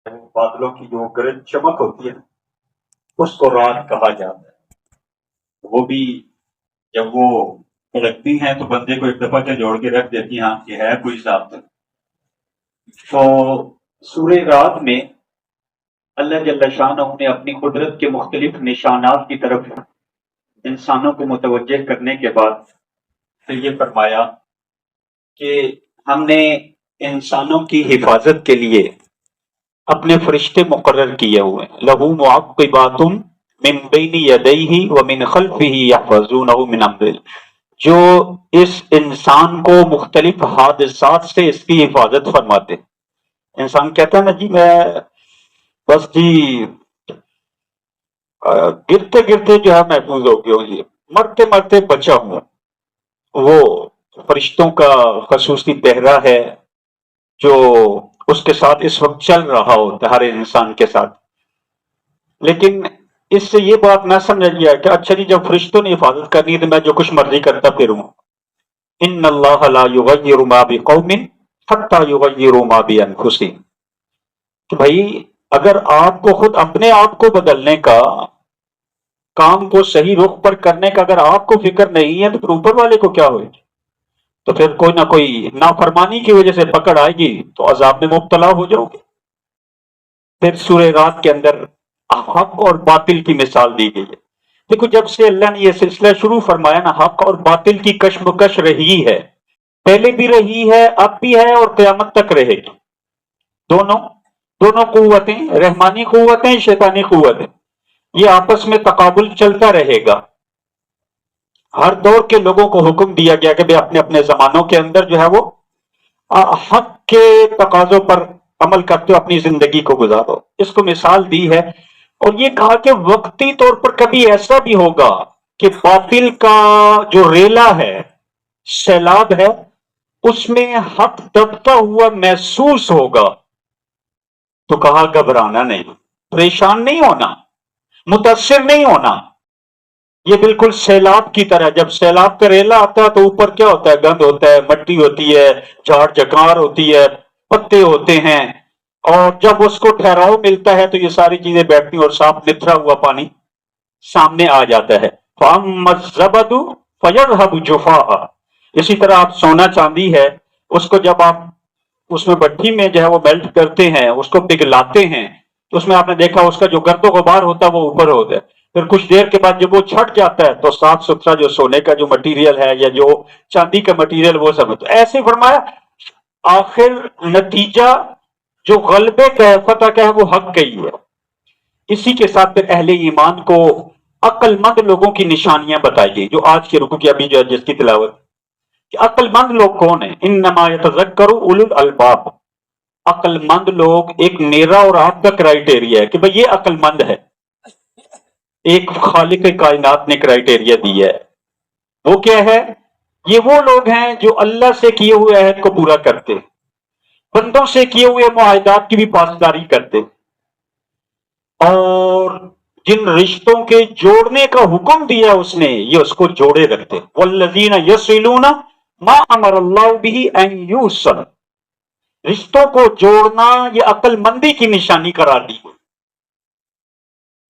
بادلوں کی جو گرج چمک ہوتی ہے اس کو رات کہا جاتا ہے۔ وہ بھی جب وہ لگتی ہیں تو بندے کو ایک دفعہ کے جوڑ کے رکھ دیتی ہیں کہ ہے کوئی صاحب تک۔ تو سورہ رات میں اللہ جل شانہ نے اپنی قدرت کے مختلف نشانات کی طرف انسانوں کو متوجہ کرنے کے بعد پھر یہ فرمایا کہ ہم نے انسانوں کی حفاظت کے لیے اپنے فرشتے مقرر کیے ہوئے ہیں، لہو معقبات من بین یدیہ ومن خلفہ یحفظونہ من امر اللہ، جو اس انسان کو مختلف حادثات سے اس کی حفاظت فرماتے ہیں۔ انسان کہتا ہے نا جی میں بس جی گرتے گرتے جو ہے محفوظ ہو گیا ہوں، جی مرتے مرتے بچا ہوں، وہ فرشتوں کا خصوصی پہرا ہے جو اس کے ساتھ اس وقت چل رہا ہوتا ہے ہر انسان کے ساتھ۔ لیکن اس سے یہ بات نہ سمجھا گیا کہ اچھا جی جب فرشتوں نے حفاظت کرنی ہے تو میں جو کچھ مرضی کرتا پھروں۔ ان اللہ لا یغیر ما بقوم حتی یغیروا ما بانفسہم، کہ بھائی اگر آپ کو خود اپنے آپ کو بدلنے کا، کام کو صحیح رخ پر کرنے کا اگر آپ کو فکر نہیں ہے تو پھر اوپر والے کو کیا ہوئے؟ تو پھر کوئی نہ کوئی نافرمانی کی وجہ سے پکڑ آئے گی تو عذاب میں مبتلا ہو جاؤ گے۔ پھر سورہ رات کے اندر حق اور باطل کی مثال دی گئی ہے۔ دیکھو جب سے اللہ نے یہ سلسلہ شروع فرمایا نا، حق اور باطل کی کشمکش رہی ہے، پہلے بھی رہی ہے، اب بھی ہے اور قیامت تک رہے گی۔ دونوں دونوں قوتیں، رحمانی قوتیں، شیطانی قوتیں، یہ آپس میں تقابل چلتا رہے گا۔ ہر دور کے لوگوں کو حکم دیا گیا کہ اپنے اپنے زمانوں کے اندر جو ہے وہ حق کے تقاضوں پر عمل کرتے ہو اپنی زندگی کو گزارو۔ اس کو مثال دی ہے اور یہ کہا کہ وقتی طور پر کبھی ایسا بھی ہوگا کہ باطل کا جو ریلا ہے، سیلاب ہے، اس میں حق دبتا ہوا محسوس ہوگا، تو کہا گھبرانا نہیں، پریشان نہیں ہونا، متاثر نہیں ہونا۔ یہ بالکل سیلاب کی طرح، جب سیلاب کا ریلا آتا ہے تو اوپر کیا ہوتا ہے؟ گند ہوتا ہے، مٹی ہوتی ہے، جھاڑ جکار ہوتی ہے، پتے ہوتے ہیں، اور جب اس کو ٹھہراؤ ملتا ہے تو یہ ساری چیزیں بیٹھتی ہیں اور صاف نتھرا ہوا پانی سامنے آ جاتا ہے۔ فَأَمَّا الزَّبَدُ فَيَذْهَبُ جُفَاءً، اسی طرح آپ سونا چاندی ہے، اس کو جب آپ اس میں بھٹی میں جو ہے وہ میلٹ کرتے ہیں، اس کو پگھلاتے ہیں، تو اس میں آپ نے دیکھا اس کا جو گرد و غبار ہوتا ہے وہ اوپر ہوتا ہے، پھر کچھ دیر کے بعد جب وہ چھٹ جاتا ہے تو صاف ستھرا جو سونے کا جو مٹیریل ہے یا جو چاندی کا مٹیریل وہ سب ہوتا ہے۔ ایسے فرمایا آخر نتیجہ جو غلبے کا ہے، فتح کا ہے، وہ حق کا ہی ہے۔ اسی کے ساتھ پھر اہل ایمان کو عقل مند لوگوں کی نشانیاں بتائی گئی، جو آج کے رکوع کی ابھی جو ہے جس کی تلاوت، کہ عقل مند لوگ کون ہیں؟ انما یتذکر اولو الالباب، عقل مند لوگ ایک میرا اور آپ کا کرائیٹیریا ہے کہ بھئی یہ عقل مند ہے، ایک خالق کائنات نے کرائیٹیریا دیا ہے، وہ کیا ہے؟ یہ وہ لوگ ہیں جو اللہ سے کیے ہوئے عہد کو پورا کرتے، بندوں سے کیے ہوئے معاہدات کی بھی پاسداری کرتے، اور جن رشتوں کے جوڑنے کا حکم دیا اس نے یہ اس کو جوڑے رکھتے۔ والذین یصلون ما امر اللہ به ان یوصل، رشتوں کو جوڑنا یہ عقل مندی کی نشانی قرار دی گئی۔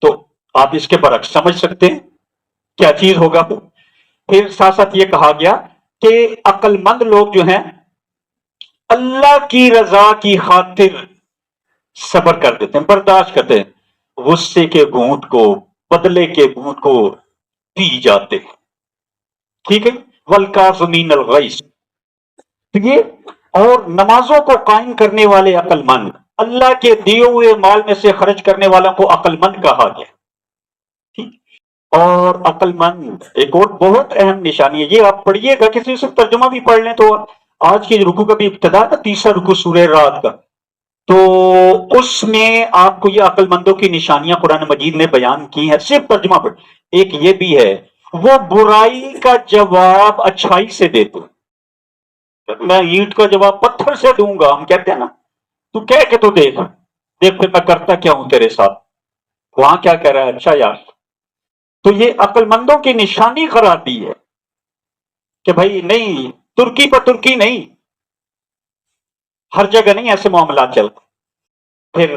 تو آپ اس کے برعکس سمجھ سکتے ہیں کیا چیز ہوگا۔ پھر ساتھ ساتھ یہ کہا گیا کہ عقل مند لوگ جو ہیں اللہ کی رضا کی خاطر صبر کر دیتے ہیں، برداشت کرتے ہیں، غصے کے گھونٹ کو، بدلے کے گھونٹ کو پی جاتے ہیں، ٹھیک ہے، والکاظمین الغیظ۔ یہ اور نمازوں کو قائم کرنے والے عقل مند، اللہ کے دیے ہوئے مال میں سے خرچ کرنے والوں کو عقل مند کہا گیا، ٹھیک۔ اور عقل مند ایک اور بہت اہم نشانی ہے، یہ آپ پڑھیے گا، کسی سے ترجمہ بھی پڑھ لیں تو آج کی رکوع کا بھی ابتدا تھا، تیسرا رکوع سورہ رات کا، تو اس میں آپ کو یہ عقل مندوں کی نشانیاں قرآن مجید نے بیان کی ہیں، صرف ترجمہ پڑھ۔ ایک یہ بھی ہے، وہ برائی کا جواب اچھائی سے دیتے، میں اینٹ کا جواب پتھر سے دوں گا، ہم کہتے ہیں نا، تو کہہ کے تو دیکھ دیکھ پھر میں کرتا کیا ہوں تیرے ساتھ، وہاں کیا کہہ رہا ہے؟ اچھا یار۔ تو یہ عقل مندوں کی نشانی قرار دی ہے کہ بھائی نہیں، ترکی پر ترکی نہیں، ہر جگہ نہیں ایسے معاملات چلتے۔ پھر